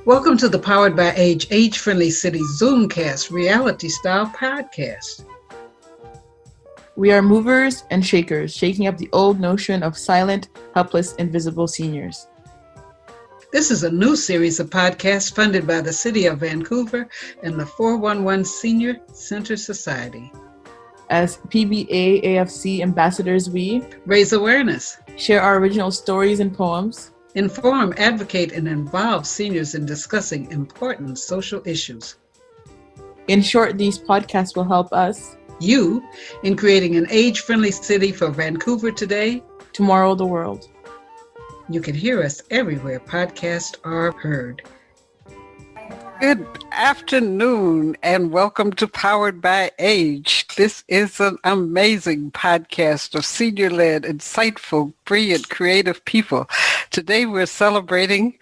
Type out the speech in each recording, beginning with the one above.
Welcome to the Powered by Age-Friendly City Zoomcast reality-style podcast. We are movers and shakers, shaking up the old notion of silent, helpless, invisible seniors. This is a new series of podcasts funded by the City of Vancouver and the 411 Senior Center Society. As PBA AFC ambassadors, we raise awareness, share our original stories and poems, inform, advocate, and involve seniors in discussing important social issues. In short, these podcasts will help us, you, in creating an age-friendly city for Vancouver today, tomorrow the world. You can hear us everywhere podcasts are heard. Good afternoon and welcome to Powered by Age. This is an amazing podcast of senior-led, insightful, brilliant, creative people. Today we're celebrating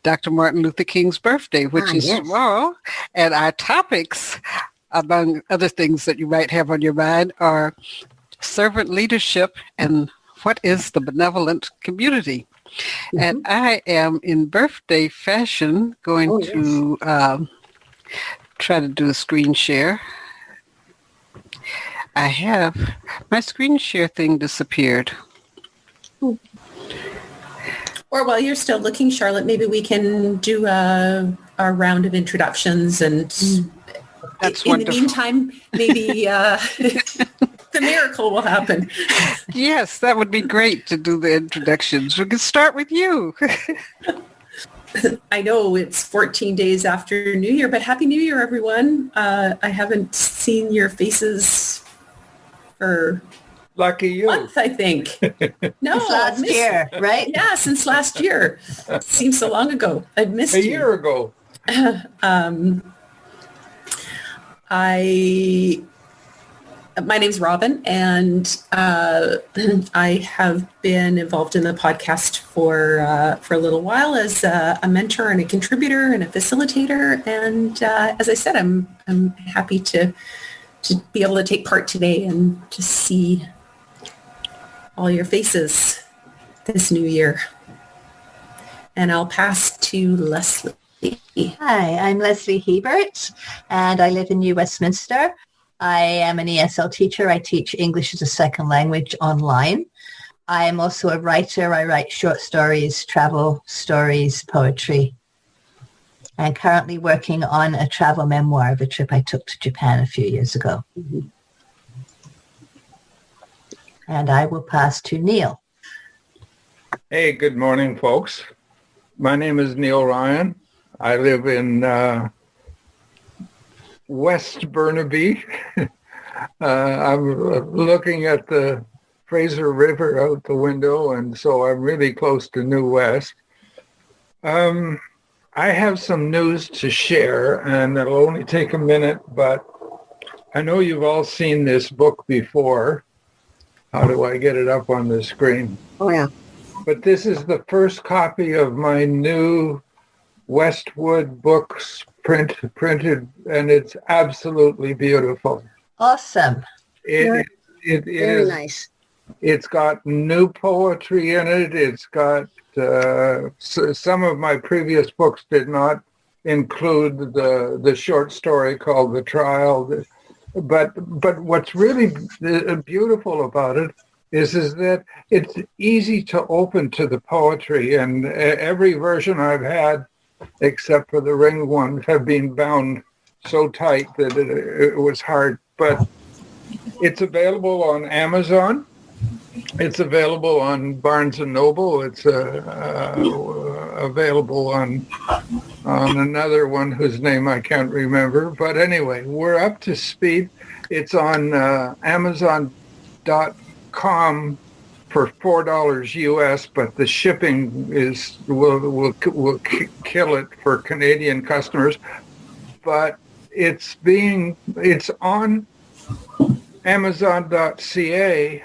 Dr. Martin Luther King's birthday, which is tomorrow. And our topics, among other things that you might have on your mind, are servant leadership and what is the benevolent community. Mm-hmm. And I am in birthday fashion going to try to do a screen share. I have my screen share thing disappeared. Or while you're still looking, Charlotte, maybe we can do a round of introductions and that's in wonderful. The meantime, maybe the miracle will happen. Yes, that would be great to do the introductions. We can start with you. I know it's 14 days after New Year, but Happy New Year, everyone. I haven't seen your faces for lucky you. month, I think. No, since last year, right? Yeah, since last year. Seems so long ago. I've missed you. A year ago. My name's Robin, and I have been involved in the podcast for a little while as a mentor and a contributor and a facilitator. And as I said, I'm happy to be able to take part today and to see all your faces this new year. And I'll pass to Leslie. Hi, I'm Leslie Hebert, and I live in New Westminster. I am an ESL teacher. I teach English as a second language online. I am also a writer. I write short stories, travel stories, poetry. I'm currently working on a travel memoir of a trip I took to Japan a few years ago. Mm-hmm. And I will pass to Neil. Hey, good morning, folks. My name is Neil Ryan. I live in West Burnaby. I'm looking at the Fraser River out the window, and so I'm really close to New West. I have some news to share, and it'll only take a minute, but I know you've all seen this book before. How do I get it up on the screen? Oh, yeah. But this is the first copy of my new Westwood books printed, and it's absolutely beautiful. Awesome. It Very is nice. It's got new poetry in it. It's got some of my previous books did not include the short story called The Trial. But what's really beautiful about it is that it's easy to open to the poetry, and every version I've had, except for the ring ones, have been bound so tight that it was hard. But it's available on Amazon. It's available on Barnes & Noble. It's available on another one whose name I can't remember. But anyway, we're up to speed. It's on Amazon.com for $4 US, but the shipping will kill it for Canadian customers. But it's on Amazon.ca,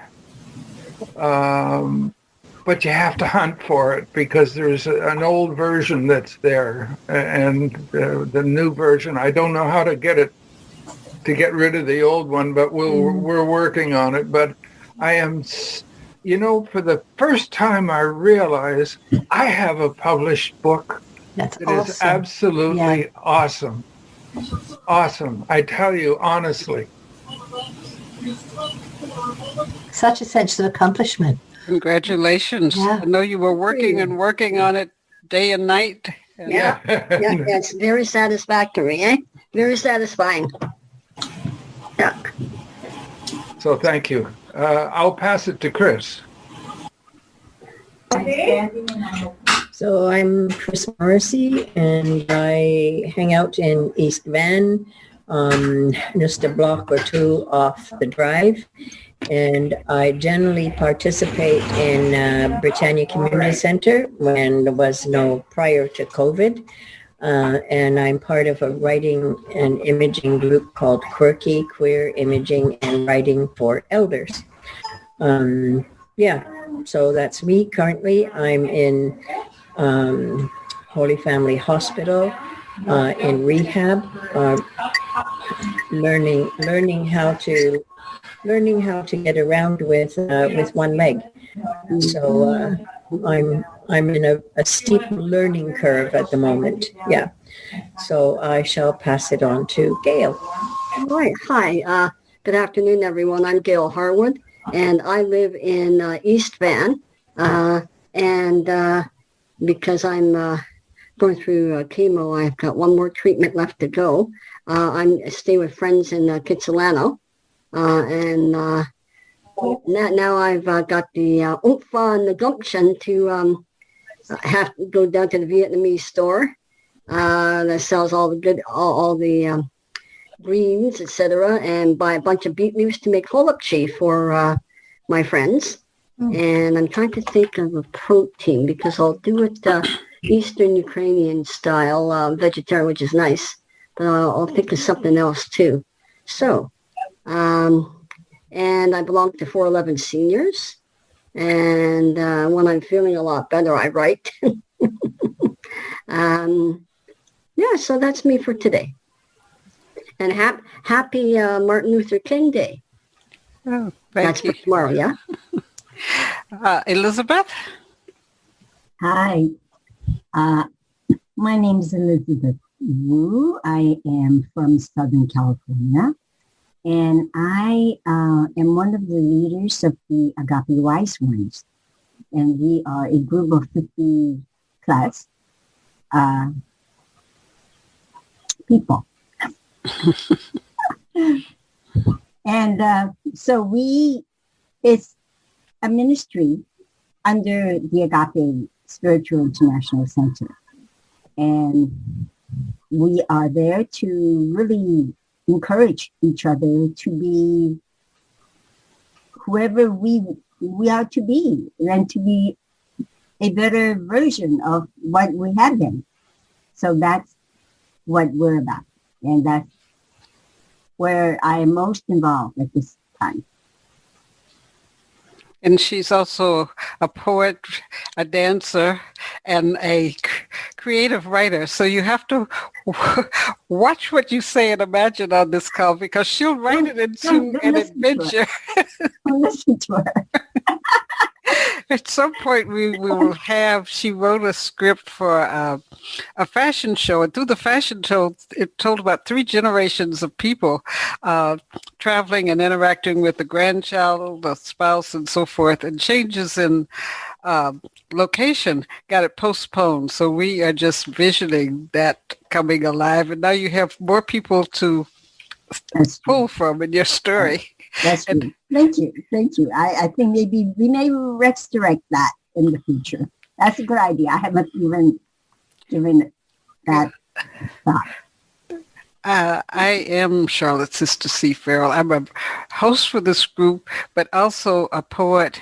but you have to hunt for it because there's an old version that's there, and the new version, I don't know how to get rid of the old one, but we're working on it. But I am, for the first time I realize I have a published book That's It awesome. is absolutely awesome. Awesome. I tell you honestly. Such a sense of accomplishment. Congratulations. Yeah. I know you were working and working on it day and night. Yeah, it's very satisfactory, eh? Very satisfying. Yeah. So thank you. I'll pass it to Chris. So I'm Chris Morrissey, and I hang out in East Van, just a block or two off the drive. And I generally participate in Britannia Community Center when there was no prior to COVID. And I'm part of a writing and imaging group called Quirky Queer Imaging and Writing for Elders. So that's me currently. I'm in Holy Family Hospital in rehab, learning how to get around with one leg. So I'm in a steep learning curve at the moment. Yeah. So I shall pass it on to Gail. All right. Hi. Good afternoon, everyone. I'm Gail Harwood, and I live in East Van. And because I'm going through chemo, I've got one more treatment left to go. I stay with friends in Kitsilano. And now I've got the oomph and the gumption to have to go down to the Vietnamese store that sells all the greens, etc., and buy a bunch of beet leaves to make holopchi for my friends. And I'm trying to think of a protein because I'll do it Eastern Ukrainian style, vegetarian, which is nice. But I'll think of something else too. So, and I belong to 411 Seniors. And when I'm feeling a lot better, I write. So that's me for today. And happy Martin Luther King Day. Oh, That's you. for tomorrow, yeah? Elizabeth? Hi. My name is Elizabeth Wu. I am from Southern California. And I am one of the leaders of the Agape Wise Ones. And we are a group of 50 plus people. And so it's a ministry under the Agape Spiritual International Center. And we are there to really encourage each other to be whoever we are to be, and to be a better version of what we have been. So that's what we're about. And that's where I am most involved at this time. And she's also a poet, a dancer, and a creative writer. So you have to watch what you say and imagine on this call, because she'll write it into an adventure. Listen to her. At some point, we will have, she wrote a script for a fashion show. And through the fashion show, it told about 3 generations of people traveling and interacting with the grandchild, the spouse, and so forth. And changes in location got it postponed. So we are just visioning that coming alive. And now you have more people to pull from in your story. That's true. Thank you. I think maybe we may resurrect that in the future. That's a good idea. I haven't even given it that thought. I am Charlotte's sister C. Farrell. I'm a host for this group, but also a poet,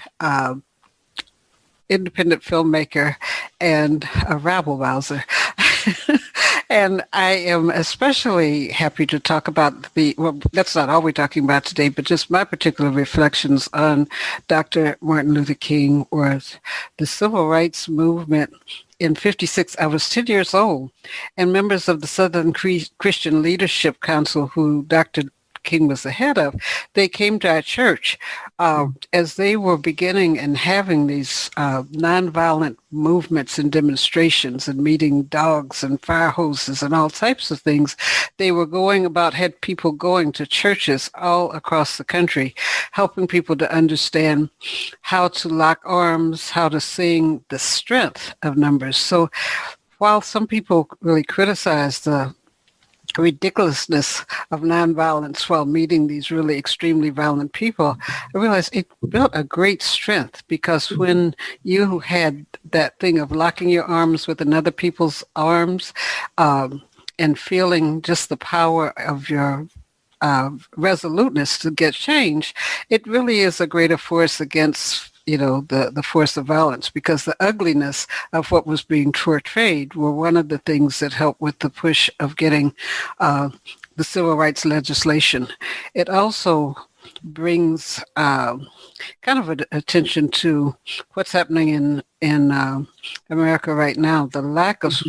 independent filmmaker, and a rabble-rouser. And I am especially happy to talk about that's not all we're talking about today, but just my particular reflections on Dr. Martin Luther King or the civil rights movement. In 1956, I was 10 years old, and members of the Southern Christian Leadership Council, who Dr. King was the head of, they came to our church as they were beginning and having these nonviolent movements and demonstrations and meeting dogs and fire hoses and all types of things. They were had people going to churches all across the country, helping people to understand how to lock arms, how to sing, the strength of numbers. So while some people really criticize the ridiculousness of nonviolence while meeting these really extremely violent people, I realized it built a great strength, because when you had that thing of locking your arms with another people's arms and feeling just the power of your resoluteness to get change, it really is a greater force against the force of violence, because the ugliness of what was being portrayed were one of the things that helped with the push of getting the civil rights legislation. It also brings kind of an attention to what's happening in America right now, the lack of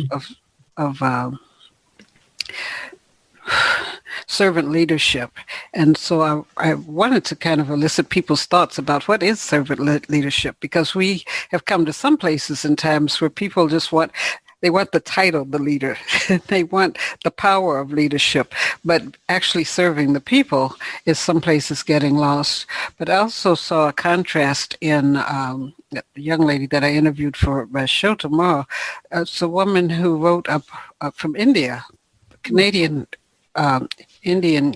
servant leadership. And so I wanted to kind of elicit people's thoughts about what is servant leadership, because we have come to some places and times where people just want the title, the leader. They want the power of leadership, but actually serving the people is some places getting lost. But I also saw a contrast in the young lady that I interviewed for my show tomorrow. It's a woman who wrote up from India, Canadian Indian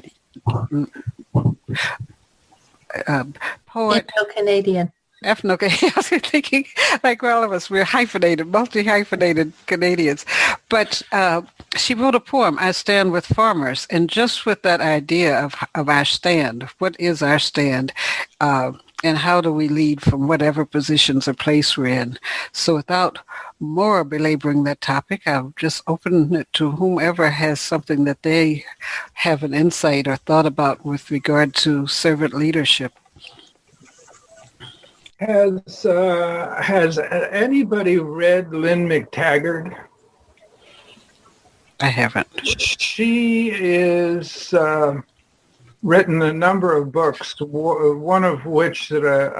poet. Afro-Canadian. I was thinking, like all of us, we're hyphenated, multi-hyphenated Canadians. But she wrote a poem, I Stand with Farmers, and just with that idea of our stand, what is our stand, and how do we lead from whatever positions or place we're in. So without more belaboring that topic, I'll just open it to whomever has something that they have an insight or thought about with regard to servant leadership. Has anybody read Lynn McTaggart? I haven't. She is written a number of books, one of which that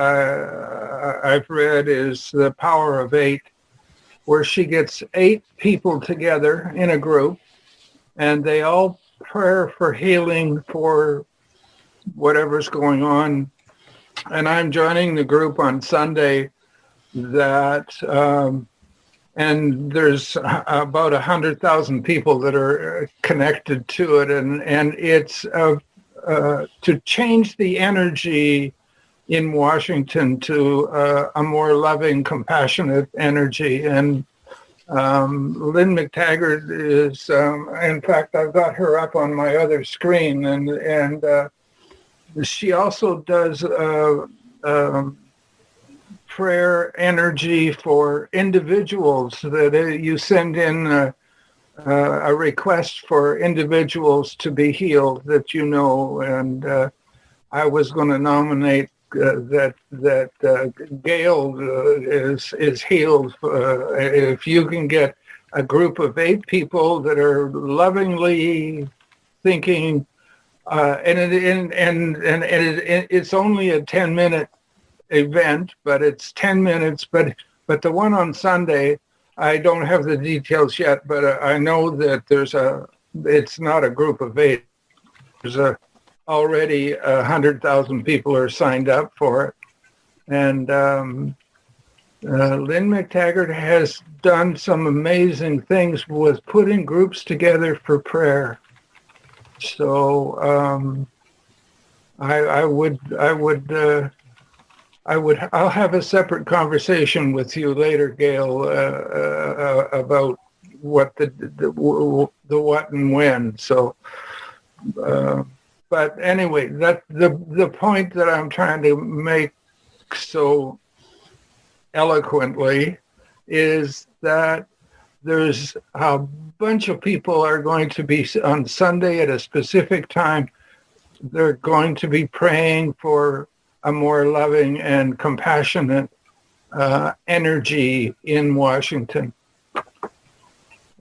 I've read is The Power of Eight, where she gets 8 people together in a group, and they all pray for healing for whatever's going on. And I'm joining the group on Sunday and there's about 100,000 people that are connected to it. And it's to change the energy in Washington to a more loving, compassionate energy. And Lynn McTaggart is, in fact, I've got her up on my other screen, and she also does prayer energy for individuals, that you send in a request for individuals to be healed that you know. And I was going to nominate that Gail is healed. If you can get a group of 8 people that are lovingly thinking, and it's only a 10-minute event, but it's 10 minutes. But the one on Sunday, I don't have the details yet, but I know that it's not a group of 8. There's already 100,000 people are signed up for it. And Lynn McTaggart has done some amazing things with putting groups together for prayer. So I'll have a separate conversation with you later, Gail, about what the what and when. So, but anyway, that the point that I'm trying to make so eloquently is that there's a bunch of people are going to be on Sunday at a specific time. They're going to be praying for a more loving and compassionate energy in Washington.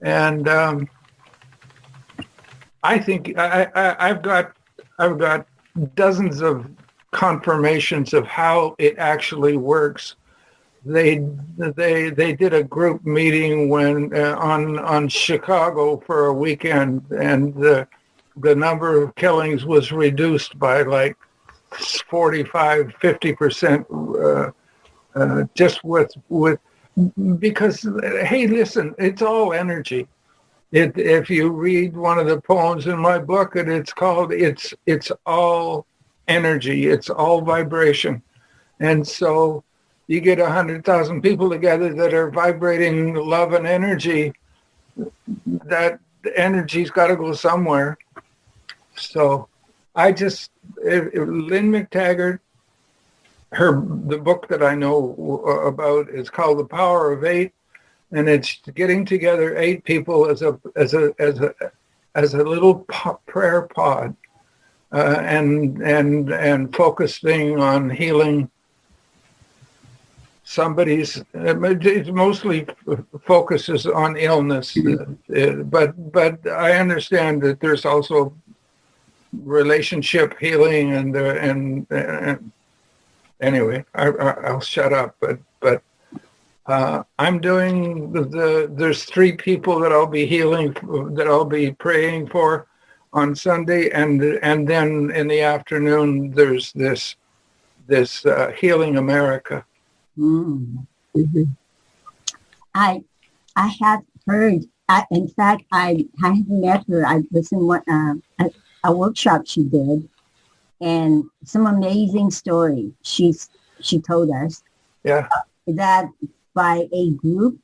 And I think I've got I've got dozens of confirmations of how it actually works. They did a group meeting when on Chicago for a weekend, and the number of killings was reduced by like 45-50%, just with because, hey, listen, it's all energy. If you read one of the poems in my book, it's called it's all energy, it's all vibration. And so you get 100,000 people together that are vibrating love and energy, that energy's got to go somewhere. So Lynn McTaggart, the book that I know about is called The Power of Eight, and it's getting together 8 people as a little prayer pod, and focusing on healing somebody's. It mostly focuses on illness, but I understand that there's also relationship healing and anyway, I'll shut up. But I'm doing there's 3 people that I'll be healing, that I'll be praying for on Sunday, and then in the afternoon there's this Healing America. Mm-hmm. I have heard. In fact, I have met her. I was in a workshop she did, and some amazing story she told us. Yeah. That by a group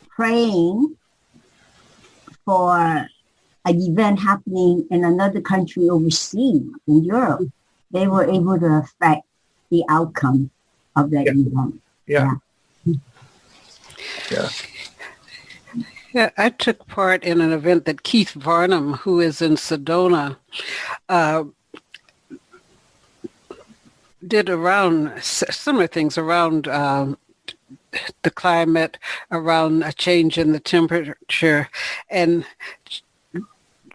praying for an event happening in another country overseas in Europe, they were able to affect the outcome of that event. Yeah. Yeah, I took part in an event that Keith Varnum, who is in Sedona, did around similar things around the climate, around a change in the temperature, and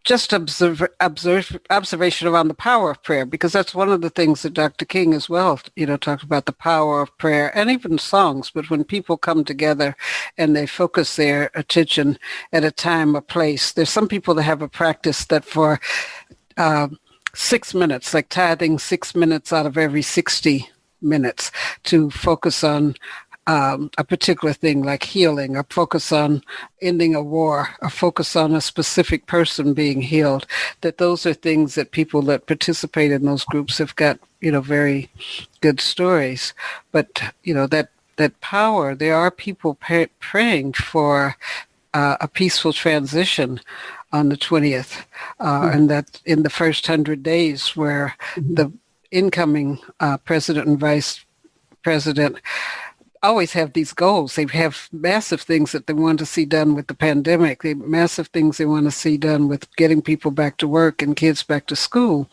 just observation around the power of prayer, because that's one of the things that Dr. King as well, talked about, the power of prayer and even songs. But when people come together and they focus their attention at a time or place, there's some people that have a practice that for 6 minutes, like tithing 6 minutes out of every 60 minutes to focus on a particular thing like healing, or focus on ending a war, or focus on a specific person being healed, that those are things that people that participate in those groups have got, very good stories. But, that power, there are people praying for a peaceful transition on the 20th, and that in the first 100 days where the incoming president and vice president always have these goals. They have massive things that they want to see done with the pandemic. They have massive things they want to see done with getting people back to work and kids back to school.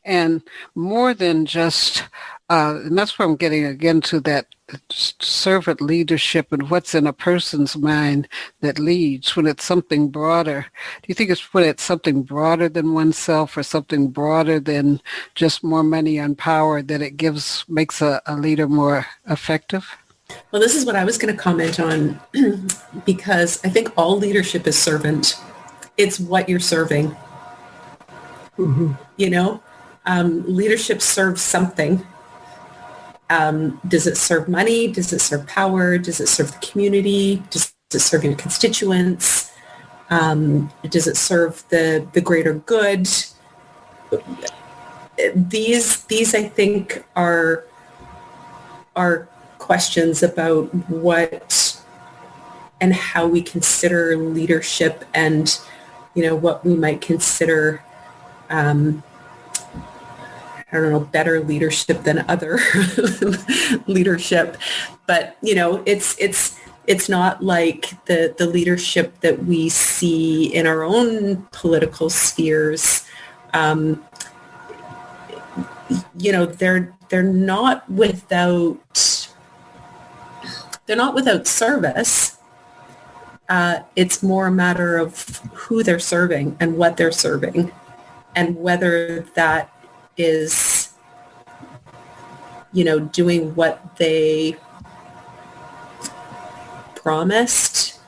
And more than just, and that's where I'm getting again to that servant leadership and what's in a person's mind that leads, when it's something broader. Do you think it's when it's something broader than oneself, or something broader than just more money and power, that it makes a leader more effective? Well, this is what I was going to comment on, because I think all leadership is servant. It's what you're serving. Mm-hmm. Leadership serves something. Does it serve money? Does it serve power? Does it serve the community? Does it serve your constituents? Does it serve the greater good? These I think are questions about what and how we consider leadership, and what we might consider better leadership than other leadership. But it's not like the leadership that we see in our own political spheres. They're not without service. It's more a matter of who they're serving and what they're serving. and whether that is, doing what they promised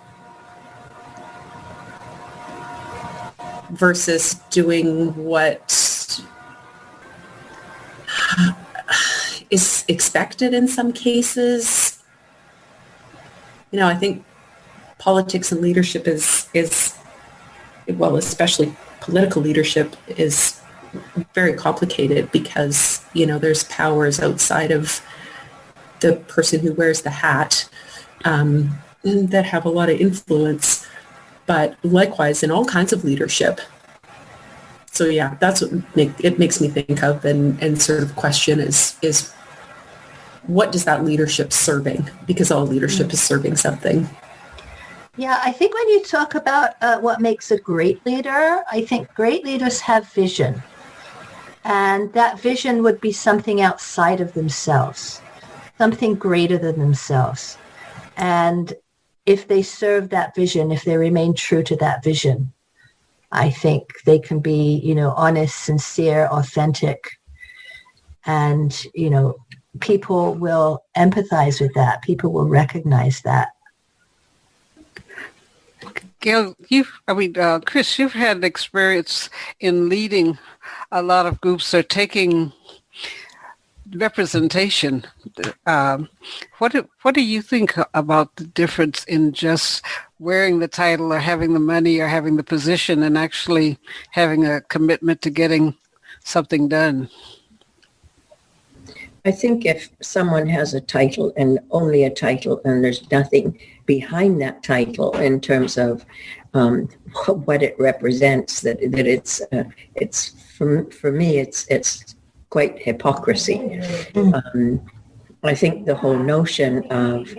versus doing what is expected in some cases. I think politics and leadership is well, especially political leadership, is very complicated because, there's powers outside of the person who wears the hat that have a lot of influence, but likewise in all kinds of leadership. So yeah, that's what it makes me think of and sort of question is what does that leadership serving? Because all leadership is serving something. Yeah, I think when you talk about what makes a great leader, I think great leaders have vision. And that vision would be something outside of themselves, something greater than themselves. And if they serve that vision, if they remain true to that vision, I think they can be, honest, sincere, authentic. And, people will empathize with that. People will recognize that. Gail, Chris, you've had experience in leading a lot of groups or taking representation. What do you think about the difference in just wearing the title or having the money or having the position and actually having a commitment to getting something done? I think if someone has a title and only a title and there's nothing behind that title in terms of what it represents, that it's for me it's quite hypocrisy. I think the whole notion of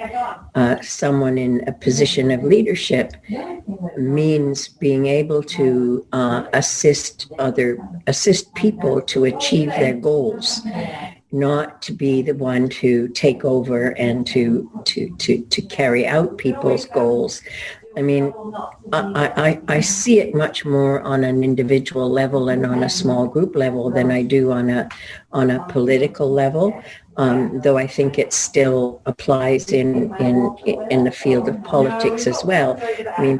someone in a position of leadership means being able to assist people to achieve their goals, not to be the one to take over and to carry out people's goals. I mean, I see it much more on an individual level and on a small group level than I do on a political level. Though I think it still applies in the field of politics as well. I mean,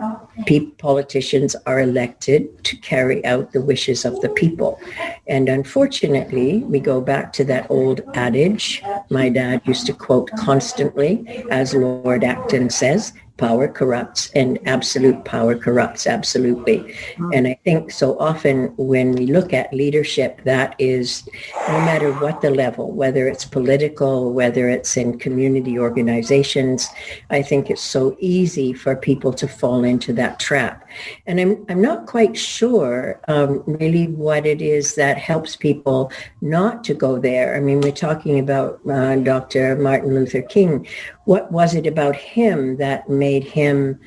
politicians are elected to carry out the wishes of the people. And unfortunately, we go back to that old adage my dad used to quote constantly, as Lord Acton says, power corrupts and absolute power corrupts absolutely. And I think so often when we look at leadership, that is, no matter what the level, whether it's political, whether it's in community organizations, I think it's so easy for people to fall into that trap. And I'm not quite sure really what it is that helps people not to go there. I mean, we're talking about Dr. Martin Luther King. What was it about him that made him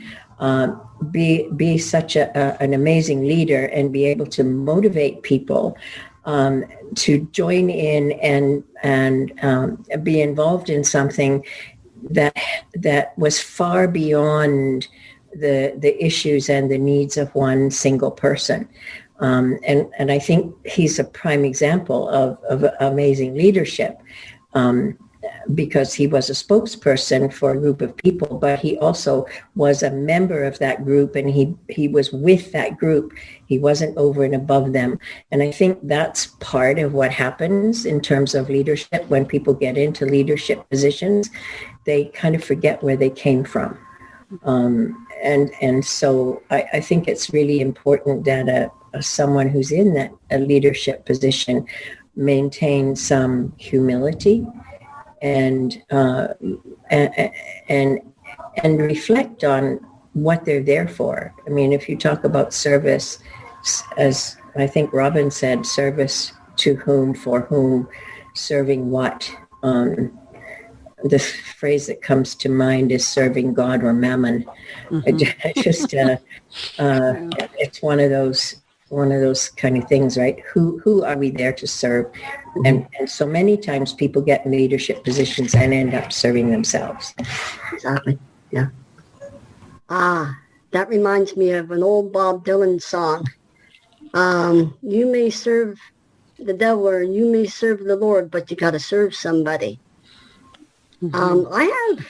be such an amazing leader and be able to motivate people to join in and be involved in something that was far beyond the issues and the needs of one single person? And I think he's a prime example of amazing leadership. Because he was a spokesperson for a group of people, but he also was a member of that group, and he was with that group. He wasn't over and above them. And I think that's part of what happens in terms of leadership. When people get into leadership positions, they kind of forget where they came from. And so I think it's really important that someone who's in that a leadership position maintain some humility and reflect on what they're there for. I mean, if you talk about service, as I think Robin said, service to whom, for whom, serving what. The phrase that comes to mind is serving God or mammon. Mm-hmm. It's one of those kind of things, right? Who are we there to serve? And so many times people get in leadership positions and end up serving themselves. Exactly. Yeah. That reminds me of an old Bob Dylan song. You may serve the devil or you may serve the Lord, but you got to serve somebody. I have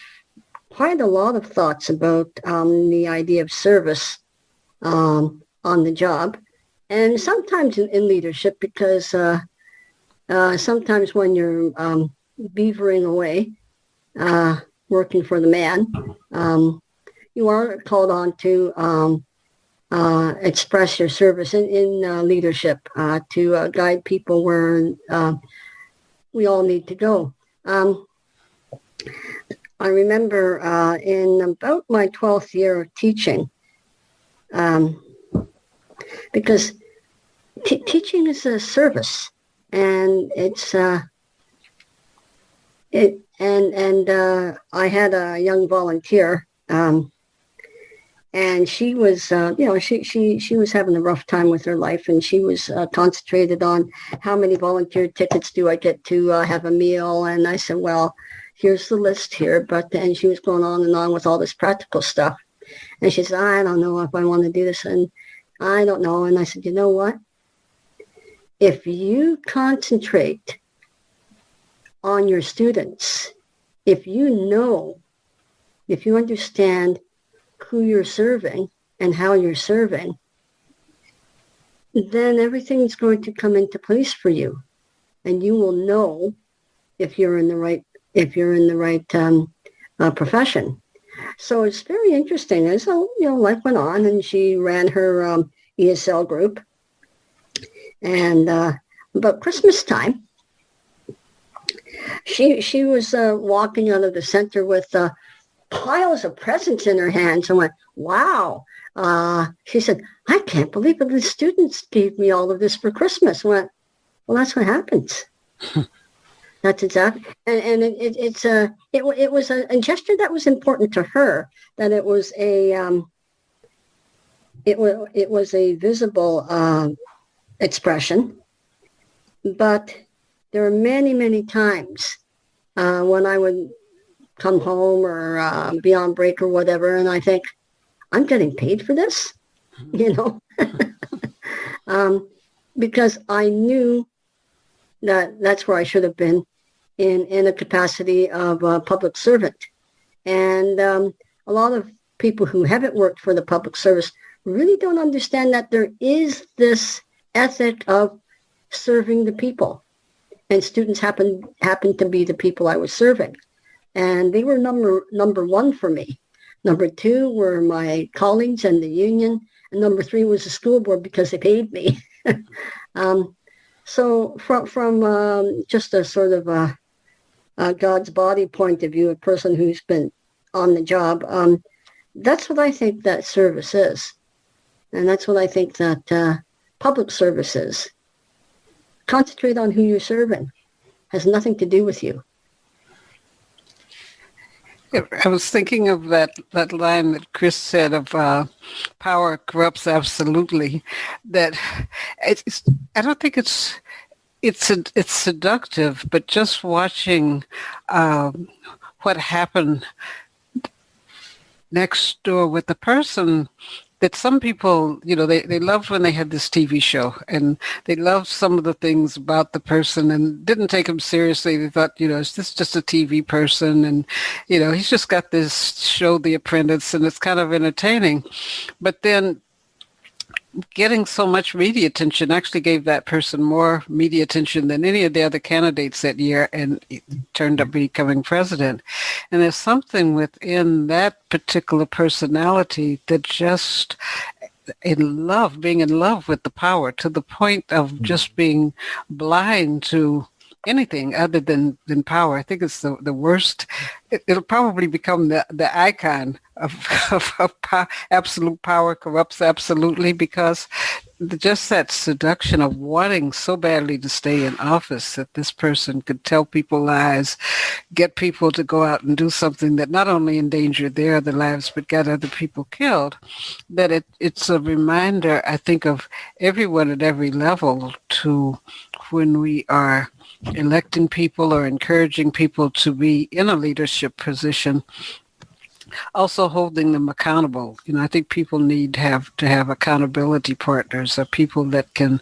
quite a lot of thoughts about the idea of service on the job, and sometimes in leadership, because sometimes when you're beavering away, working for the man, you are called on to express your service in leadership to guide people where we all need to go. I remember in about my 12th year of teaching, because teaching is a service, and it's I had a young volunteer, and she was she was having a rough time with her life, and she was concentrated on how many volunteer tickets do I get to have a meal. And I said, well, here's the list here, and she was going on and on with all this practical stuff, and she said, I don't know if I want to do this, and I don't know. And I said, you know what? If you concentrate on your students, if you understand who you're serving and how you're serving, then everything's going to come into place for you, and you will know if you're in the right profession. So it's very interesting. And so life went on, and she ran her ESL group, and about Christmas time, she was walking out of the center with piles of presents in her hands. I went, wow. She said, I can't believe it. The students gave me all of this for Christmas. I went, well, that's what happens. That's exactly. And it was a gesture that was important to her, that it was a visible expression. But there are many, many times when I would come home or be on break or whatever, and I think, I'm getting paid for this, because I knew that that's where I should have been in a capacity of a public servant. And a lot of people who haven't worked for the public service really don't understand that there is this ethic of serving the people. And students happened to be the people I was serving. And they were number one for me. Number two were my colleagues and the union. And number three was the school board, because they paid me. So from just a sort of a God's body point of view, a person who's been on the job, that's what I think that service is. And that's what I think that public service is. Concentrate on who you're serving. Has nothing to do with you. I was thinking of that line that Chris said of power corrupts absolutely. That I don't think it's seductive, but just watching what happened next door with the person. That some people, they loved when they had this TV show, and they loved some of the things about the person and didn't take him seriously. They thought, is this just a TV person? And, he's just got this show, The Apprentice, and it's kind of entertaining. But then getting so much media attention actually gave that person more media attention than any of the other candidates that year, and it turned up becoming president. And there's something within that particular personality that just being in love with the power, to the point of just being blind to anything other than power. I think it's the worst. It'll probably become the icon of absolute power corrupts absolutely, because just that seduction of wanting so badly to stay in office that this person could tell people lies, get people to go out and do something that not only endangered their other lives but got other people killed, that it's a reminder, I think, of everyone at every level to, when we are electing people or encouraging people to be in a leadership position, Also holding them accountable. I think people need to have accountability partners, or people that can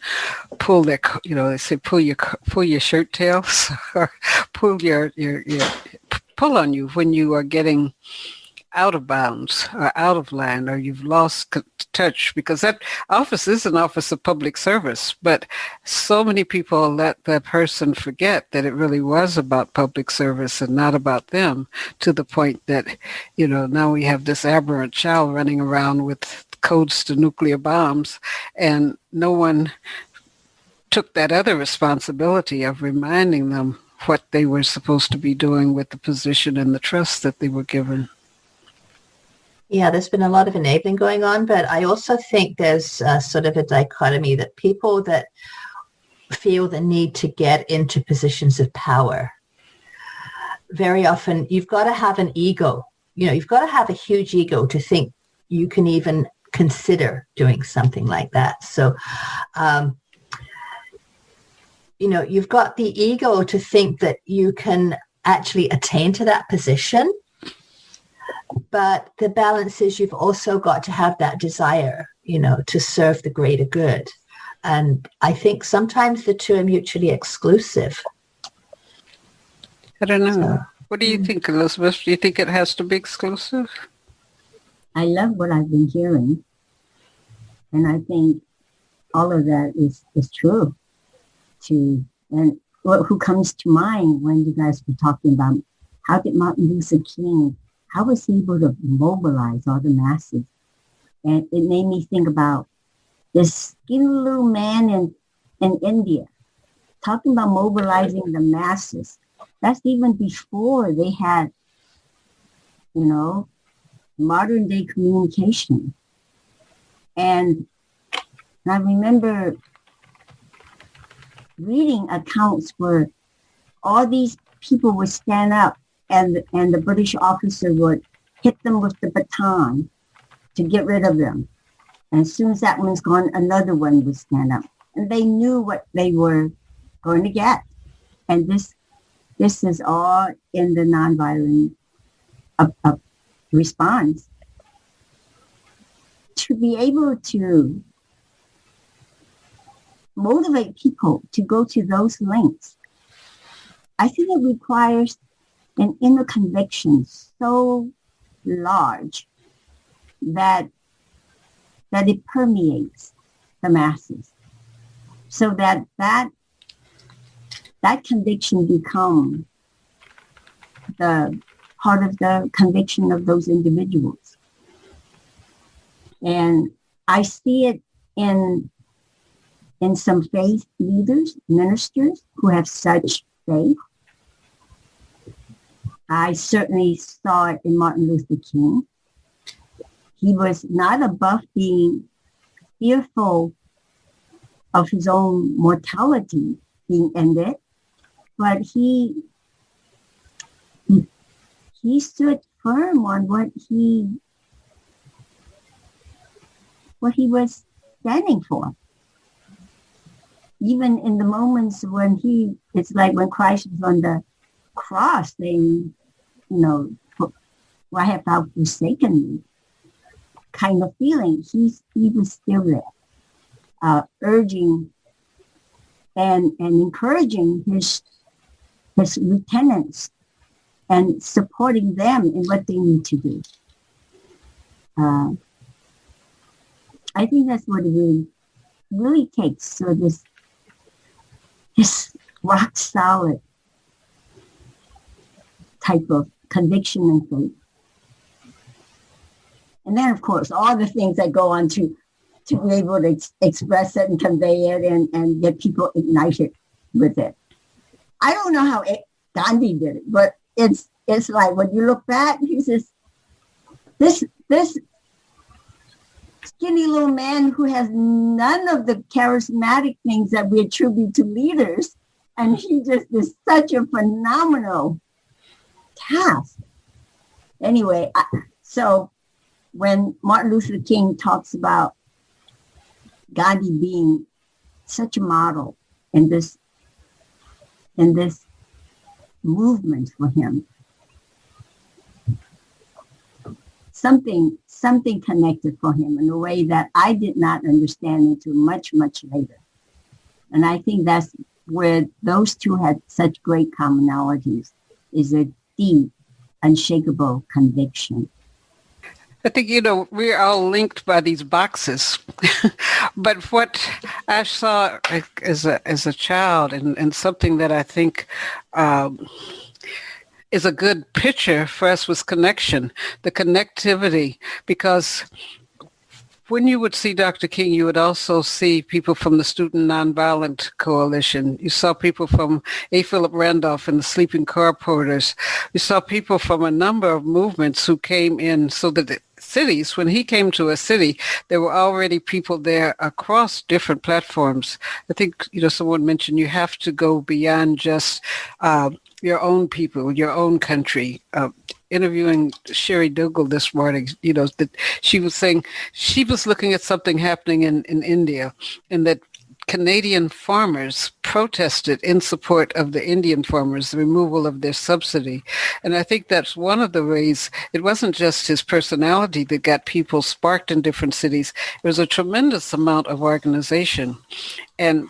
pull their, they say pull your shirt tails, or pull your pull on you when you are getting out of bounds or out of line, or you've lost touch, because that office is an office of public service, but so many people let that person forget that it really was about public service and not about them, to the point that, now we have this aberrant child running around with codes to nuclear bombs, and no one took that other responsibility of reminding them what they were supposed to be doing with the position and the trust that they were given. Yeah, there's been a lot of enabling going on, but I also think there's sort of a dichotomy that people that feel the need to get into positions of power, very often you've got to have an ego. You've got to have a huge ego to think you can even consider doing something like that. So, you've got the ego to think that you can actually attain to that position. But the balance is you've also got to have that desire, to serve the greater good. And I think sometimes the two are mutually exclusive. I don't know. So, what do you think, Elizabeth? Do you think it has to be exclusive? I love what I've been hearing. And I think all of that is true. And who comes to mind when you guys were talking about how did Martin Luther King, how was he able to mobilize all the masses? And it made me think about this skinny little man in India, talking about mobilizing the masses. That's even before they had, modern day communication. And I remember reading accounts where all these people would stand up, and the British officer would hit them with the baton to get rid of them. And as soon as that one's gone, another one would stand up. And they knew what they were going to get. And this is all in the nonviolent response. To be able to motivate people to go to those lengths, I think it requires an inner conviction so large that it permeates the masses, so that conviction becomes the part of the conviction of those individuals. And I see it in some faith leaders, ministers who have such faith. I certainly saw it in Martin Luther King. He was not above being fearful of his own mortality being ended, but he stood firm on what he was standing for. Even in the moments when it's like when Christ was on the cross, saying, why have thou forsaken me? Kind of feeling. He was still there, urging and encouraging his lieutenants and supporting them in what they need to do. I think that's what it really takes. So this rock solid type of conviction and faith. And then, of course, all the things that go on to be able to express it and convey it and get people ignited with it. I don't know how Gandhi did it, but it's like when you look back, he says, this skinny little man who has none of the charismatic things that we attribute to leaders, and he just is such a phenomenal task. Anyway, so when Martin Luther King talks about Gandhi being such a model in this movement for him, something connected for him in a way that I did not understand until much, much later. And I think that's where those two had such great commonalities, is a deep, unshakable conviction. I think, we're all linked by these boxes. But what I saw as a child, and something that I think is a good picture for us, was connection, the connectivity, because when you would see Dr. King, you would also see people from the Student Nonviolent Coalition. You saw people from A. Philip Randolph and the Sleeping Car Porters. You saw people from a number of movements who came in, so that the cities, when he came to a city, there were already people there across different platforms. I think, someone mentioned you have to go beyond just your own people, your own country. Interviewing Sherry Dougal this morning, that she was saying she was looking at something happening in India, and that Canadian farmers protested in support of the Indian farmers, the removal of their subsidy. And I think that's one of the ways. It wasn't just his personality that got people sparked in different cities. It was a tremendous amount of organization. And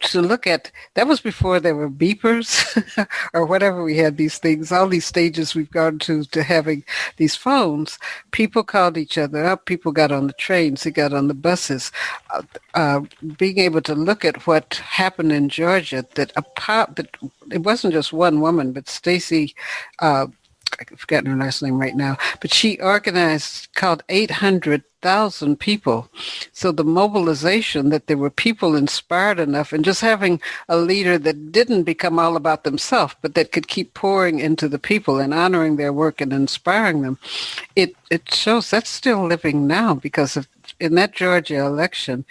to look at, that was before there were beepers or whatever. We had these things, all these stages we've gone to having these phones. People called each other up. People got on the trains. They got on the buses. Being able to look at what happened in Georgia, that it wasn't just one woman, but Stacy, I've forgotten her last name right now, but she called 800,000 people. So the mobilization, that there were people inspired enough, and just having a leader that didn't become all about themselves, but that could keep pouring into the people and honoring their work and inspiring them, it shows that's still living now, because in that Georgia election,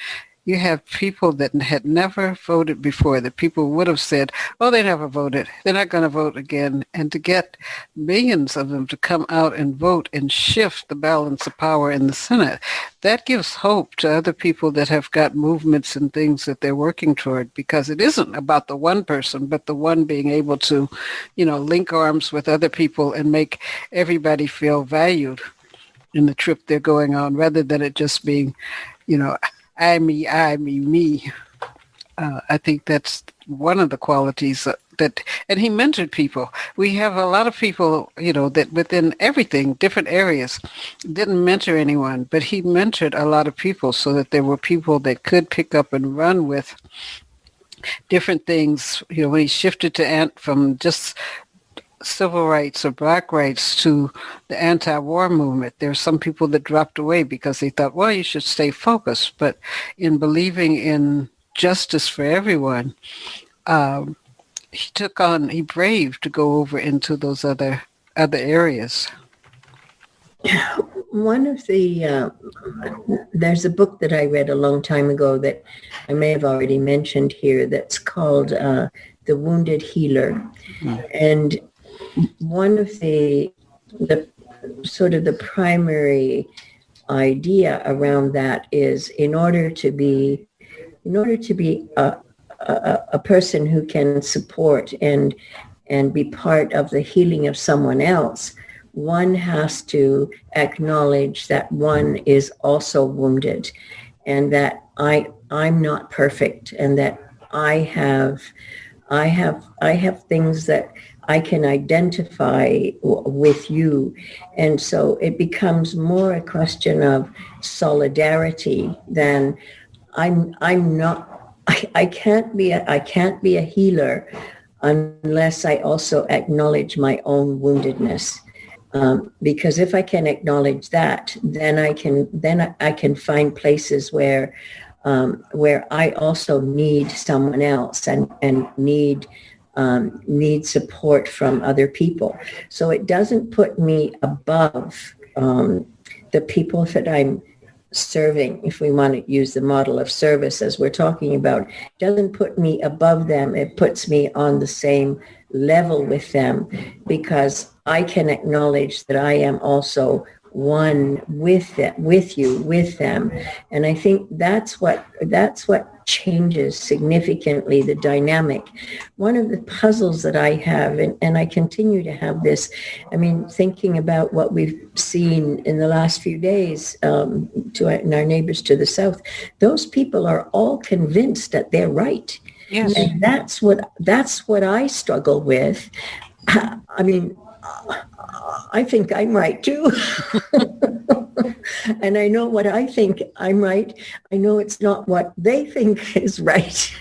you have people that had never voted before, that people would have said, oh, they never voted, they're not going to vote again. And to get millions of them to come out and vote and shift the balance of power in the Senate, that gives hope to other people that have got movements and things that they're working toward, because it isn't about the one person, but the one being able to, link arms with other people and make everybody feel valued in the trip they're going on, rather than it just being, I, me, me. I think that's one of the qualities and he mentored people. We have a lot of people, that within everything, different areas, didn't mentor anyone, but he mentored a lot of people, so that there were people that could pick up and run with different things. When he shifted from just civil rights or black rights to the anti-war movement, there were some people that dropped away because they thought, well, you should stay focused. But in believing in justice for everyone, he braved to go over into those other areas. One of there's a book that I read a long time ago that I may have already mentioned here, that's called The Wounded Healer. Mm-hmm. And one of the sort of the primary idea around that is, in order to be a person who can support and be part of the healing of someone else, one has to acknowledge that one is also wounded, and that I'm not perfect, and that I have things that I can identify with you. And so it becomes more a question of solidarity than I can't be a healer unless I also acknowledge my own woundedness. Because if I can acknowledge that, then I can find places where I also need someone else and need support from other people. So it doesn't put me above the people that I'm serving, if we want to use the model of service as we're talking about. It doesn't put me above them. It puts me on the same level with them, because I can acknowledge that I am also one with them. And I think that's what changes significantly the dynamic. One of the puzzles that I have, and I continue to have this, I mean, thinking about what we've seen in the last few days in our neighbors to the south, those people are all convinced that they're right. Yes. And that's what I struggle with. I mean, I think I'm right too. And I know what I think I'm right. I know it's not what they think is right.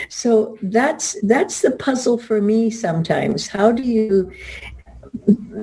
So that's the puzzle for me sometimes. How do you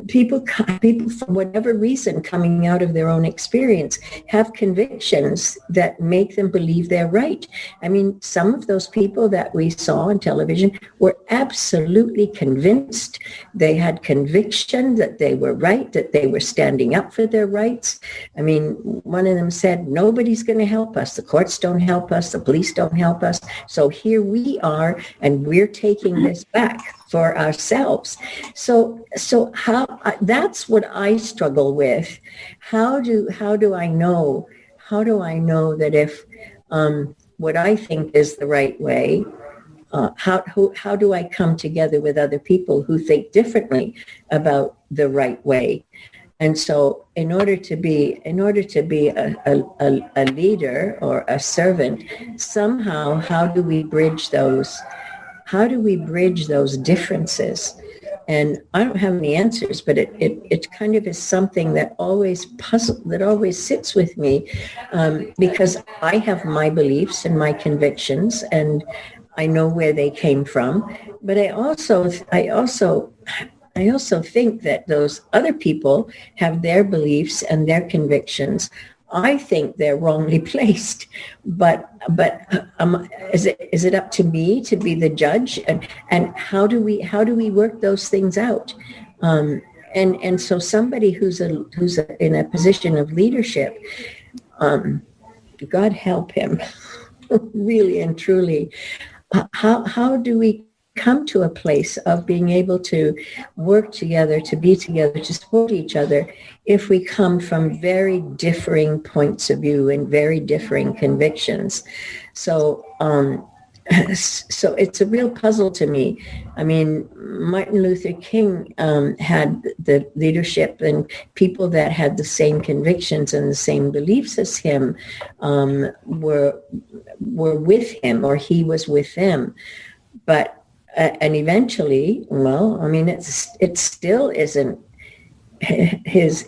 people for whatever reason, coming out of their own experience, have convictions that make them believe they're right? I mean, some of those people that we saw on television were absolutely convinced. They had conviction that they were right, that they were standing up for their rights. I mean, one of them said, nobody's going to help us. The courts don't help us. The police don't help us. So here we are, and we're taking this back for ourselves. So how that's what I struggle with. How do I know that if what I think is the right way, how do I come together with other people who think differently about the right way? And so in order to be a leader or a servant, somehow, how do we bridge those differences? And I don't have any answers, but it kind of is something that always sits with me, because I have my beliefs and my convictions, and I know where they came from. But I also think that those other people have their beliefs and their convictions. I think they're wrongly placed, but is it up to me to be the judge? And how do we work those things out? And so somebody who's in a position of leadership, God help him, really and truly. How do we come to a place of being able to work together, to be together, to support each other, if we come from very differing points of view and very differing convictions? So it's a real puzzle to me. I mean, Martin Luther King had the leadership, and people that had the same convictions and the same beliefs as him were with him, or he was with them. But and eventually, well, I mean, it still isn't his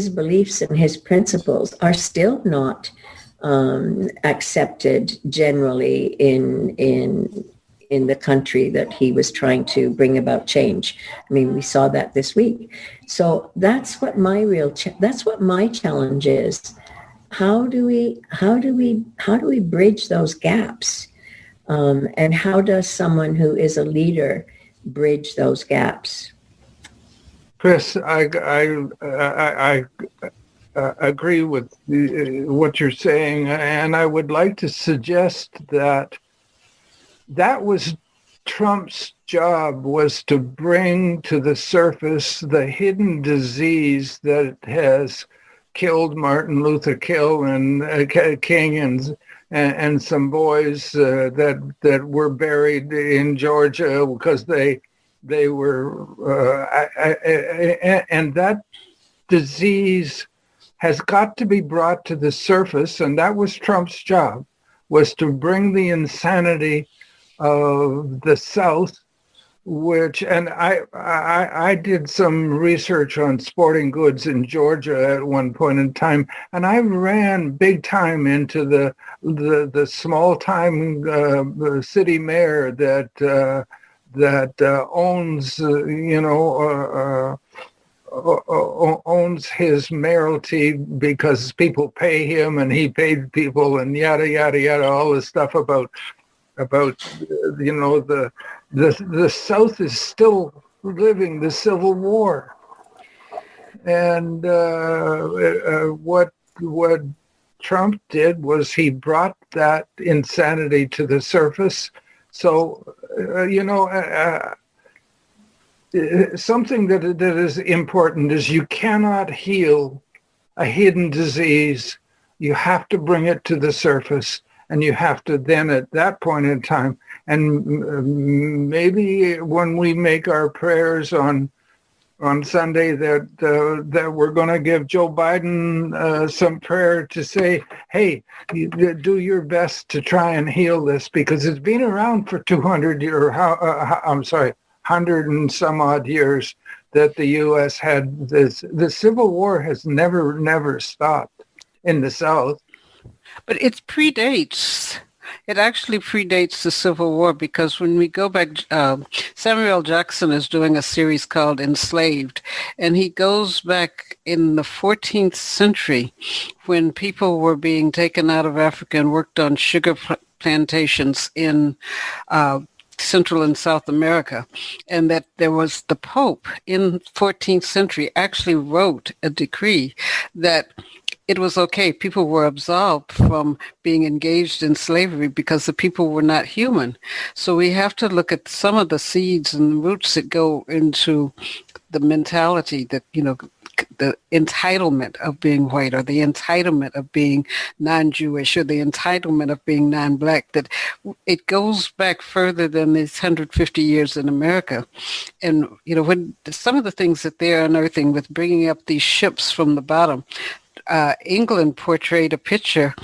beliefs and his principles are still not accepted generally in the country that he was trying to bring about change. I mean, we saw that this week. So that's what my challenge is. How do we bridge those gaps? And how does someone who is a leader bridge those gaps? Chris, I agree with what you're saying, and I would like to suggest that was Trump's job, was to bring to the surface the hidden disease that has killed Martin Luther King and some boys that were buried in Georgia because they were and that disease has got to be brought to the surface, and that was Trump's job, was to bring the insanity of the South, which, and I did some research on sporting goods in Georgia at one point in time, and I ran big time into the small time city mayor that owns owns his mayoralty because people pay him and he paid people and yada yada yada, all this stuff about the South is still living the Civil War, and what Trump did was he brought that insanity to the surface. So something that is important is you cannot heal a hidden disease you have to bring it to the surface, and you have to then at that point in time, and maybe when we make our prayers on Sunday that we're going to give Joe Biden some prayer to say, hey, you do your best to try and heal this, because it's been around for 200 years, 100 and some odd years that the U.S. had this. The Civil War has never stopped in the South. But it actually predates the Civil War, because when we go back, Samuel L. Jackson is doing a series called Enslaved, and he goes back in the 14th century when people were being taken out of Africa and worked on sugar plantations in Central and South America, and that there was the Pope in 14th century actually wrote a decree that it was okay. People were absolved from being engaged in slavery because the people were not human. So we have to look at some of the seeds and roots that go into the mentality that, the entitlement of being white, or the entitlement of being non-Jewish, or the entitlement of being non-black, that it goes back further than these 150 years in America. And, when some of the things that they're unearthing with bringing up these ships from the bottom, England portrayed a picture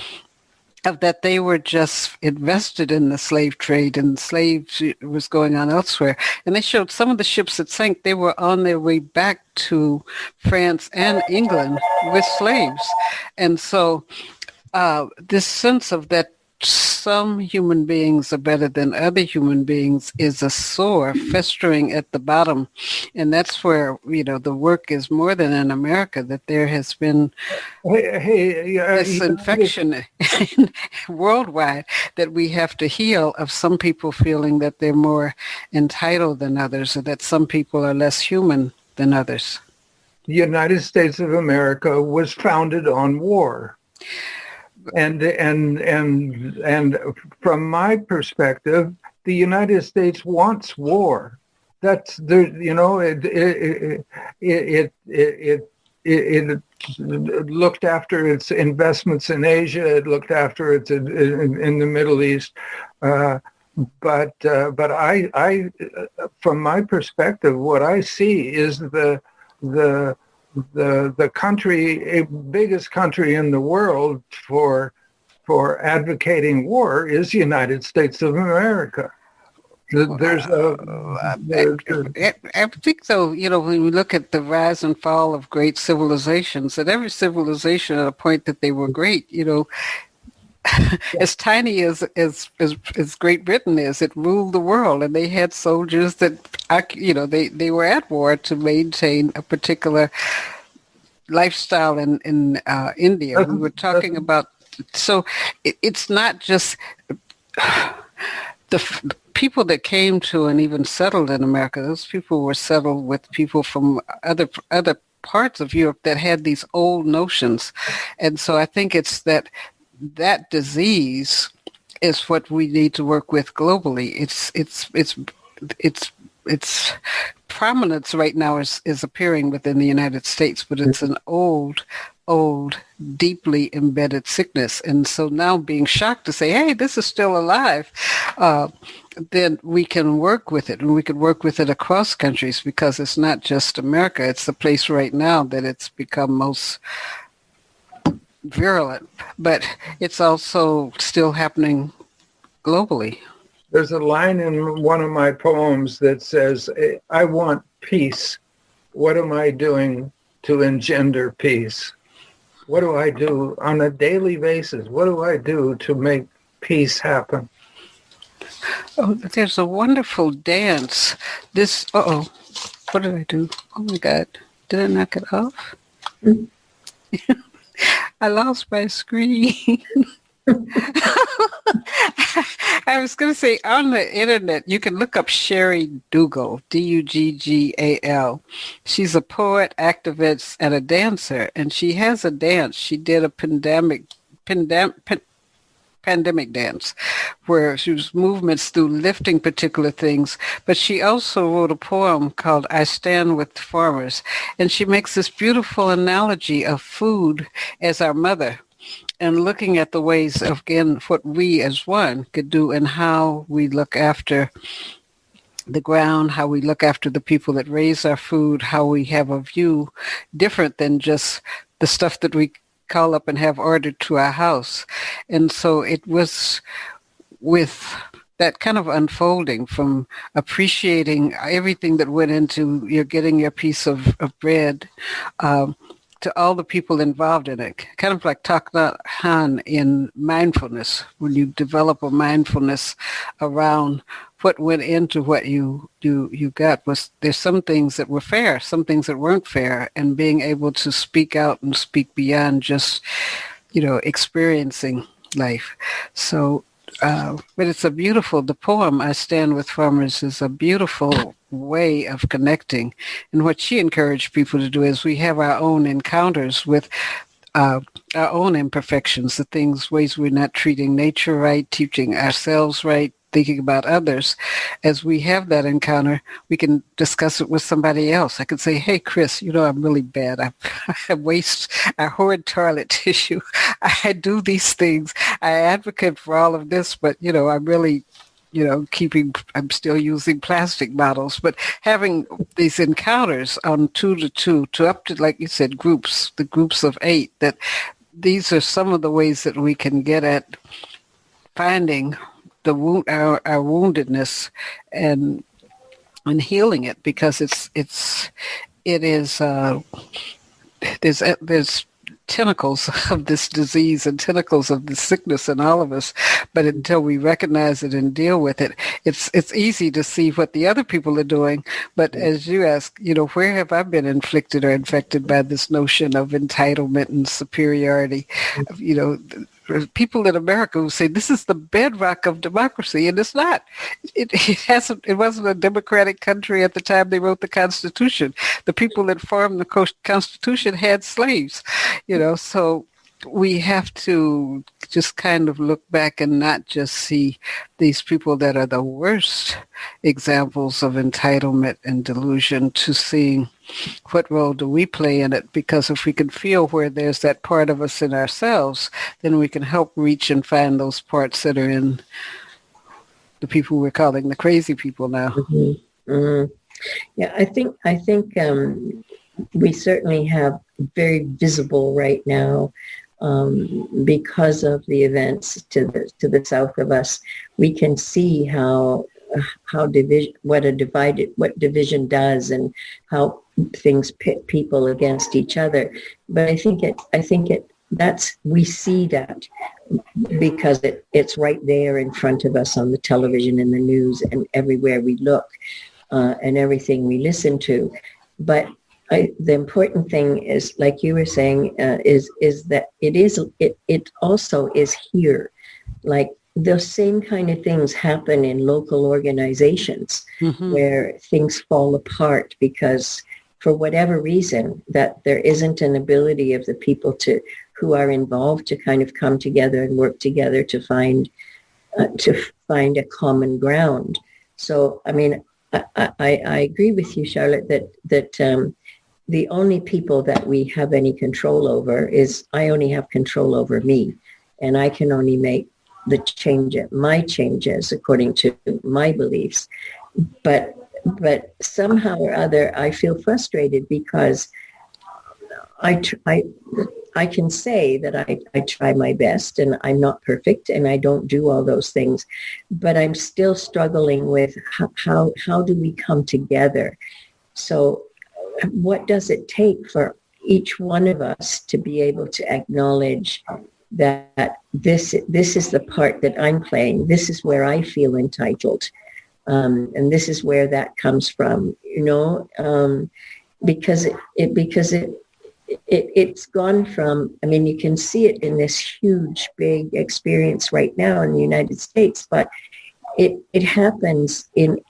of that they were just invested in the slave trade, and slaves was going on elsewhere. And they showed some of the ships that sank, they were on their way back to France and England with slaves. And so this sense of that some human beings are better than other human beings is a sore festering at the bottom. And that's where, the work is more than in America, that there has been this infection worldwide that we have to heal, of some people feeling that they're more entitled than others, or that some people are less human than others. The United States of America was founded on war. And from my perspective, the United States wants war. That's it looked after its investments in Asia. It looked after its in the Middle East. But I, from my perspective, what I see is the country, biggest country in the world for advocating war is the United States of America. There's I think so. When we look at the rise and fall of great civilizations, that every civilization at a point that they were great, as tiny as Great Britain is, it ruled the world, and they had soldiers that, they were at war to maintain a particular lifestyle in India. We were talking about, so it's not just the people that came to and even settled in America. Those people were settled with people from other parts of Europe that had these old notions, and so I think it's that disease is what we need to work with globally. Its prominence right now is appearing within the United States, but it's an old, deeply embedded sickness. And so now being shocked to say, hey, this is still alive, then we can work with it, and we could work with it across countries, because it's not just America. It's the place right now that it's become most virulent, but it's also still happening globally. There's a line in one of my poems that says, I want peace. What am I doing to engender peace? What do I do on a daily basis? What do I do to make peace happen? Oh, there's a wonderful dance. What did I do? Oh my God. Did I knock it off? Mm-hmm. I lost my screen. I was going to say, on the internet, you can look up Sherry Dougal, Duggal. She's a poet, activist, and a dancer, and she has a dance. She did a pandemic dance where she was movements through lifting particular things, but she also wrote a poem called I Stand with Farmers, and she makes this beautiful analogy of food as our mother. and looking at the ways of, again, what we as one could do and how we look after the ground, how we look after the people that raise our food, how we have a view different than just the stuff that we call up and have ordered to our house. And so it was with that kind of unfolding from appreciating everything that went into you're getting your piece of bread, to all the people involved in it, kind of like Thich Nhat Hanh in mindfulness, when you develop a mindfulness around what went into what you got. Was there's some things that were fair, some things that weren't fair, and being able to speak out and speak beyond just, experiencing life. So, but it's the poem, I Stand With Farmers, is a beautiful way of connecting. And what she encouraged people to do is we have our own encounters with our own imperfections, the ways we're not treating nature right, teaching ourselves right, thinking about others. As we have that encounter, we can discuss it with somebody else. I could say, hey, Chris, I'm really bad. I waste, I hoard toilet tissue. I do these things. I advocate for all of this, but, I'm really, I'm still using plastic bottles. But having these encounters on 2 to up to, like you said, the groups of 8, that these are some of the ways that we can get at finding our woundedness and healing it, because there's tentacles of this disease and tentacles of the sickness in all of us. But until we recognize it and deal with it, it's easy to see what the other people are doing. But as you ask, where have I been inflicted or infected by this notion of entitlement and superiority? People in America who say this is the bedrock of democracy, and it's not. It wasn't a democratic country at the time they wrote the Constitution. The people that formed the Constitution had slaves, so we have to just kind of look back and not just see these people that are the worst examples of entitlement and delusion, to seeing what role do we play in it. Because if we can feel where there's that part of us in ourselves, then we can help reach and find those parts that are in the people we're calling the crazy people now. Mm-hmm. Mm-hmm. Yeah, I think we certainly have very visible right now, because of the events to the south of us. We can see what division does, and how things pit people against each other. But I think we see that because it's right there in front of us on the television and the news and everywhere we look, and everything we listen to. But the important thing is, like you were saying, is that it also is here. Like the same kind of things happen in local organizations, mm-hmm. where things fall apart because, for whatever reason, that there isn't an ability of the people who are involved to kind of come together and work together to find a common ground. So, I mean, I agree with you, Charlotte, that the only people that we have any control over is, I only have control over me, and I can only make my changes according to my beliefs. But somehow or other, I feel frustrated because I can say that I try my best, and I'm not perfect, and I don't do all those things, but I'm still struggling with how do we come together? So what does it take for each one of us to be able to acknowledge that this is the part that I'm playing, this is where I feel entitled, and this is where that comes from, because it's gone from, I mean, you can see it in this huge, big experience right now in the United States, but it happens in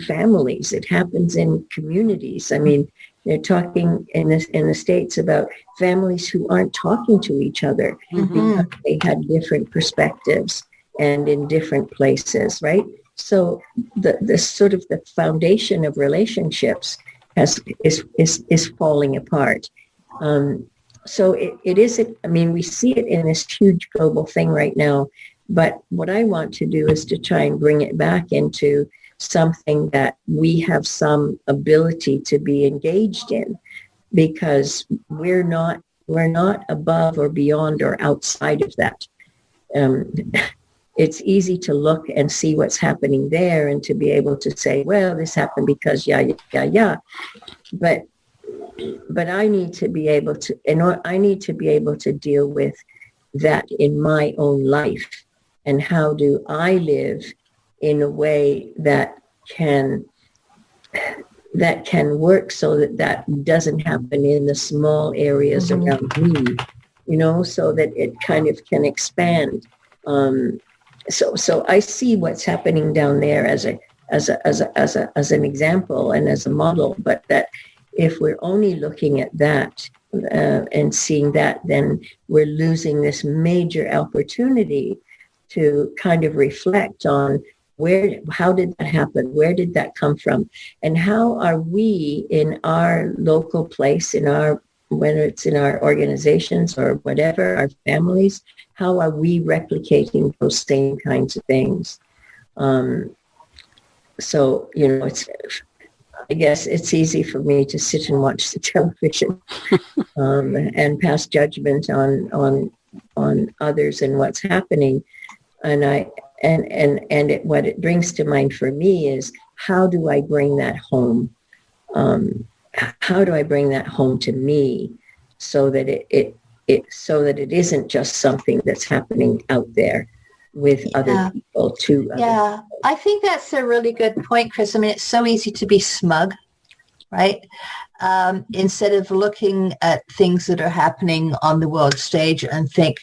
families, it happens in communities. I mean, they're talking in the States about families who aren't talking to each other, mm-hmm. because they had different perspectives and in different places, right? So the sort of the foundation of relationships is falling apart. so it isn't, I mean, we see it in this huge global thing right now, but what I want to do is to try and bring it back into something that we have some ability to be engaged in, because we're not above or beyond or outside of that. It's easy to look and see what's happening there and to be able to say, well, this happened because yeah. But I need to be able to deal with that in my own life. And how do I live in a way that can work so that doesn't happen in the small areas around me, so that it kind of can expand. So I see what's happening down there as an example and as a model, but that if we're only looking at that and seeing that, then we're losing this major opportunity to kind of reflect on how did that happen? Where did that come from? And how are we in our local place, whether it's in our organizations or whatever, our families, how are we replicating those same kinds of things? So, I guess it's easy for me to sit and watch the television and pass judgment on others and what's happening. And what it brings to mind for me is, how do I bring that home? How do I bring that home to me so that it isn't just something that's happening out there with other people too? Yeah, I think that's a really good point, Chris. I mean, it's so easy to be smug, right? Instead of looking at things that are happening on the world stage and think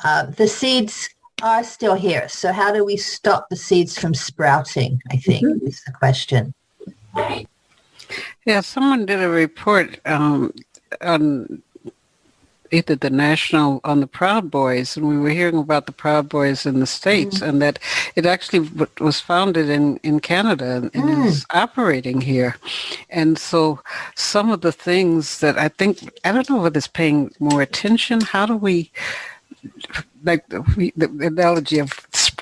the seeds are still here. So how do we stop the seeds from sprouting, I think, is the question. Yeah, someone did a report on either the National, on the Proud Boys, and we were hearing about the Proud Boys in the States, and that it actually was founded in Canada and is operating here. And so some of the things that I don't know whether it's paying more attention. How do we, like the analogy of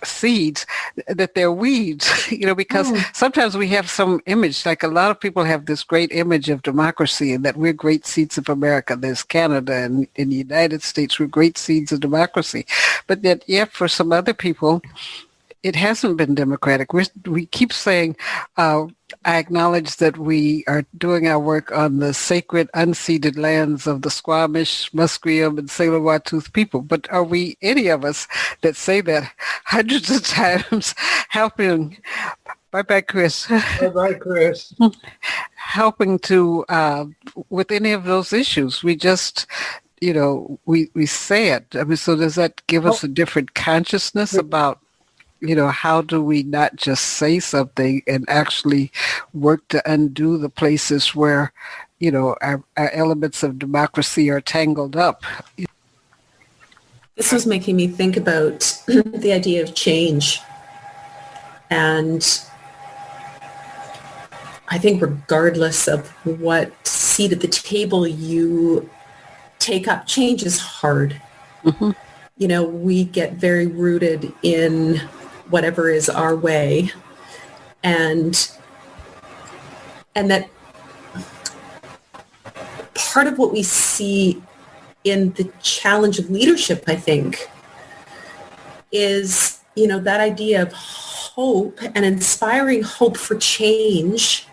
seeds, that they're weeds, because sometimes we have some image, like a lot of people have this great image of democracy and that we're great seeds of America. There's Canada and in the United States, we're great seeds of democracy. But that, for some other people, it hasn't been democratic. We keep saying, I acknowledge that we are doing our work on the sacred unceded lands of the Squamish, Musqueam, and Tsleil-Waututh people. But are we, any of us, that say that hundreds of times, helping, bye-bye, Chris. Bye-bye, Chris. Helping to, with any of those issues, we just, we say it. I mean, so does that give us a different consciousness about, how do we not just say something and actually work to undo the places where, our elements of democracy are tangled up? This was making me think about the idea of change. And I think regardless of what seat at the table you take up, change is hard. We get very rooted in whatever is our way, and that part of what we see in the challenge of leadership, I think, is that idea of hope and inspiring hope for change.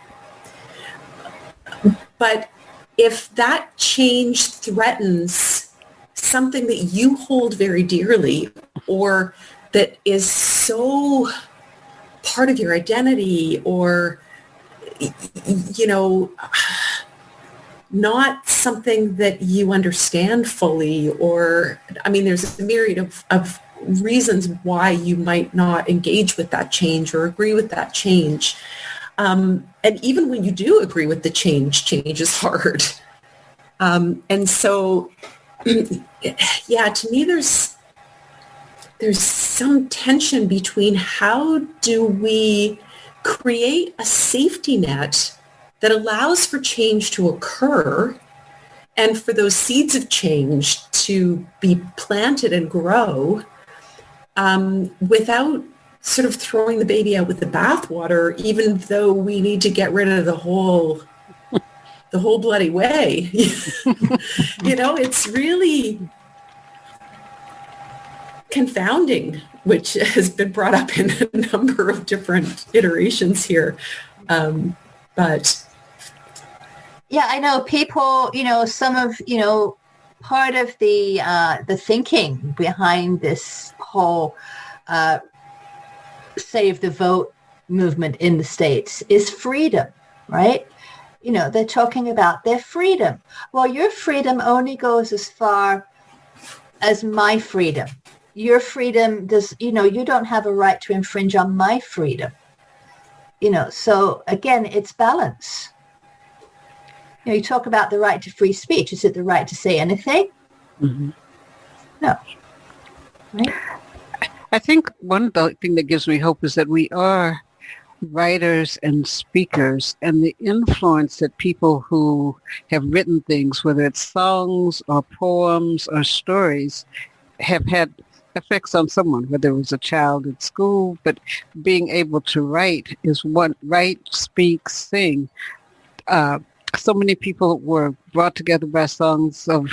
But if that change threatens something that you hold very dearly, or that is so part of your identity, or, not something that you understand fully, or, there's a myriad of reasons why you might not engage with that change or agree with that change. And even when you do agree with the change is hard. And so, to me, there's some tension between how do we create a safety net that allows for change to occur, And for those seeds of change to be planted and grow without sort of throwing the baby out with the bathwater, even though we need to get rid of the whole bloody way. It's really confounding, which has been brought up in a number of different iterations here. But yeah, I know people, some of, part of the thinking behind this whole Save the Vote movement in the States is freedom, right? They're talking about their freedom. Well, your freedom only goes as far as my freedom. Your freedom does, you don't have a right to infringe on my freedom. So again, it's balance. You talk about the right to free speech. Is it the right to say anything? Mm-hmm. No. Right? I think one thing that gives me hope is that we are writers and speakers, and the influence that people who have written things, whether it's songs or poems or stories, have had effects on someone, whether it was a child at school. But being able to write is write, speak, sing. So many people were brought together by songs of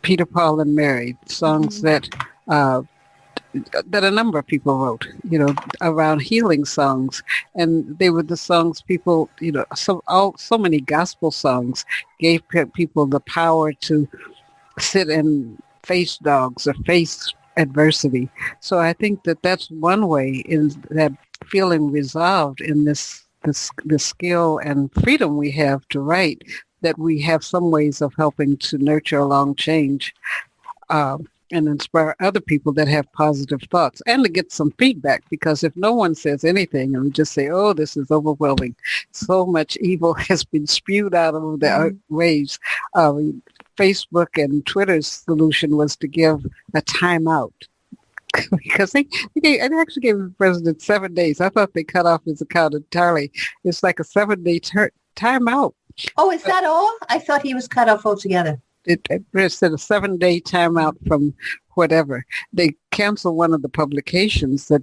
Peter, Paul, and Mary, songs that a number of people wrote, around healing songs. And they were the songs people, so many gospel songs gave people the power to sit and face dogs or face adversity. So I think that that's one way in that feeling resolved in this skill and freedom we have to write, that we have some ways of helping to nurture along change and inspire other people that have positive thoughts, and to get some feedback, because if no one says anything and we just say, oh, this is overwhelming, so much evil has been spewed out over the waves. Facebook and Twitter's solution was to give a timeout. Because they actually gave the president 7 days. I thought they cut off his account entirely. It's like a 7-day timeout. Oh, is that all? I thought he was cut off altogether. It said a 7-day timeout from whatever. They canceled one of the publications that,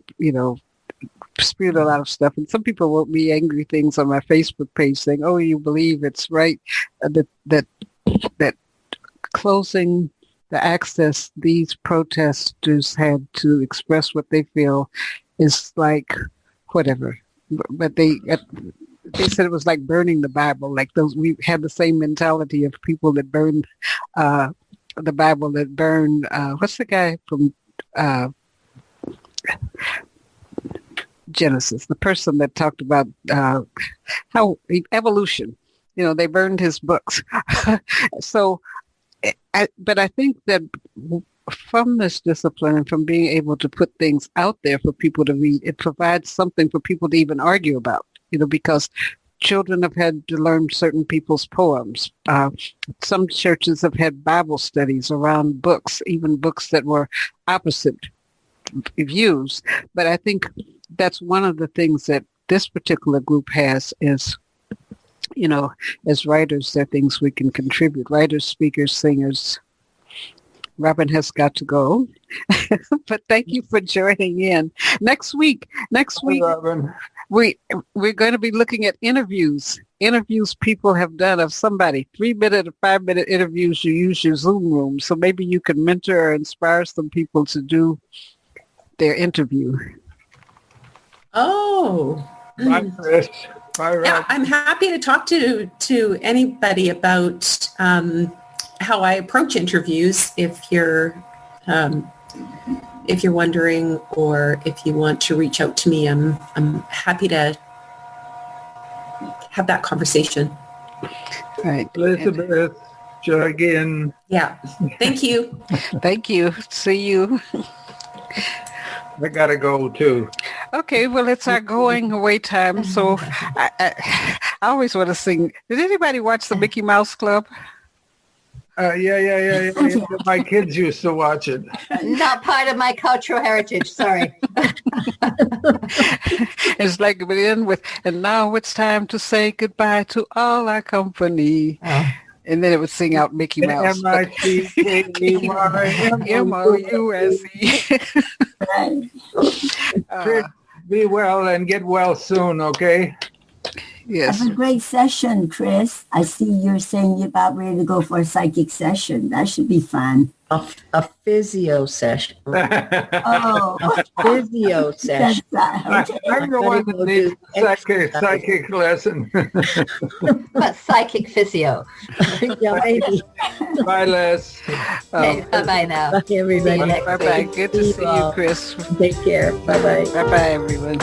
spewed a lot of stuff. And some people wrote me angry things on my Facebook page saying, oh, you believe it's right that closing the access these protesters had to express what they feel is like whatever. But they said it was like burning the Bible. Like we had the same mentality of people that burned the Bible, that burned, what's the guy from Genesis, the person that talked about how evolution, they burned his books. So, but I think that from this discipline and from being able to put things out there for people to read, it provides something for people to even argue about, because children have had to learn certain people's poems. Some churches have had Bible studies around books, even books that were opposite views. But I think that's one of the things that this particular group has is, as writers, there are things we can contribute. Writers, speakers, singers. Robin has got to go, but thank you for joining in. Next week, Robin. We're going to be looking at interviews people have done of somebody, 3-minute or 5-minute interviews. You use your Zoom room, so maybe you can mentor or inspire some people to do their interview. Oh. Bye, Chris. Bye, Rob. Yeah, I'm happy to talk to anybody about how I approach interviews. If you're wondering, or if you want to reach out to me, I'm happy to have that conversation. Right, Elizabeth, again. Yeah. Thank you. Thank you. See you. I gotta go too. Okay, well, it's our going away time, so I always want to sing. Did anybody watch the Mickey Mouse Club? Yeah. My kids used to watch it. Not part of my cultural heritage, sorry. It's like it would end with, and now it's time to say goodbye to all our company. And then it would sing out Mickey Mouse. M-I-C-K-E-Y-M-O-U-S-E. Chris, be well and get well soon, okay? Yes. Have a great session, Chris. I see you're saying you're about ready to go for a psychic session. That should be fun. A physio session. Oh, A physio session. okay. I'm the one that needs psychic lesson. But psychic physio. Yeah, maybe. Bye, Les. Okay, bye-bye now. Bye, everybody. See you next Bye-bye. week. Good to see you, Chris. Take care. Bye-bye. Bye-bye, everyone.